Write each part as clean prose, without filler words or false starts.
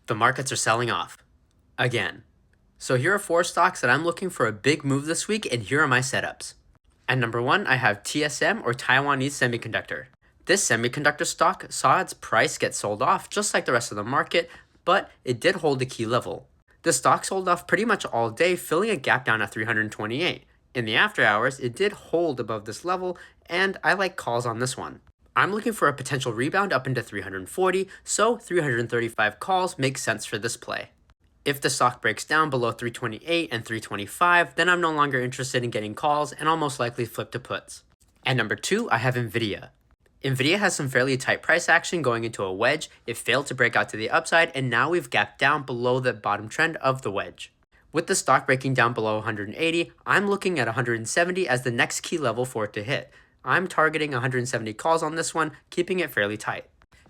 The markets are selling off. Again. So here are 4 stocks that I'm looking for a big move this week, and here are my setups. At number 1, I have TSM, or Taiwanese Semiconductor. This semiconductor stock saw its price get sold off just like the rest of the market, but it did hold a key level. The stock sold off pretty much all day, filling a gap down at 328. In the after hours, it did hold above this level, and I like calls on this one. I'm looking for a potential rebound up into 340, so 335 calls makes sense for this play. If the stock breaks down below 328 and 325, then I'm no longer interested in getting calls, and I'll most likely flip to puts. At number 2, I have Nvidia. Nvidia has some fairly tight price action going into a wedge. It failed to break out to the upside, and now we've gapped down below the bottom trend of the wedge. With the stock breaking down below 180, I'm looking at 170 as the next key level for it to hit. I'm targeting 170 calls on this one, keeping it fairly tight.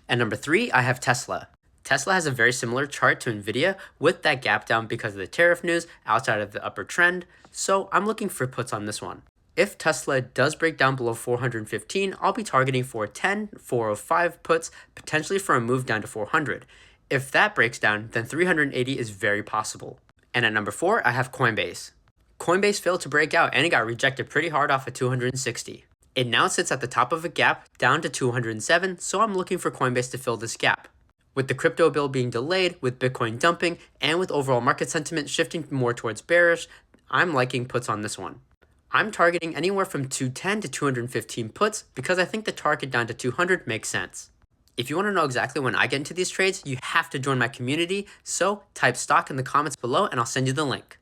At number 3, I have Tesla. Tesla has a very similar chart to Nvidia with that gap down because of the tariff news outside of the upper trend, so I'm looking for puts on this one. If Tesla does break down below 415, I'll be targeting 410, 405 puts, potentially for a move down to 400. If that breaks down, then 380 is very possible. And at number 4, I have Coinbase. Coinbase failed to break out and it got rejected pretty hard off at 260. It now sits at the top of a gap down to 207, so I'm looking for Coinbase to fill this gap. With the crypto bill being delayed, with Bitcoin dumping, and with overall market sentiment shifting more towards bearish, I'm liking puts on this one. I'm targeting anywhere from 210 to 215 puts because I think the target down to 200 makes sense. If you want to know exactly when I get into these trades, you have to join my community, so type stock in the comments below and I'll send you the link.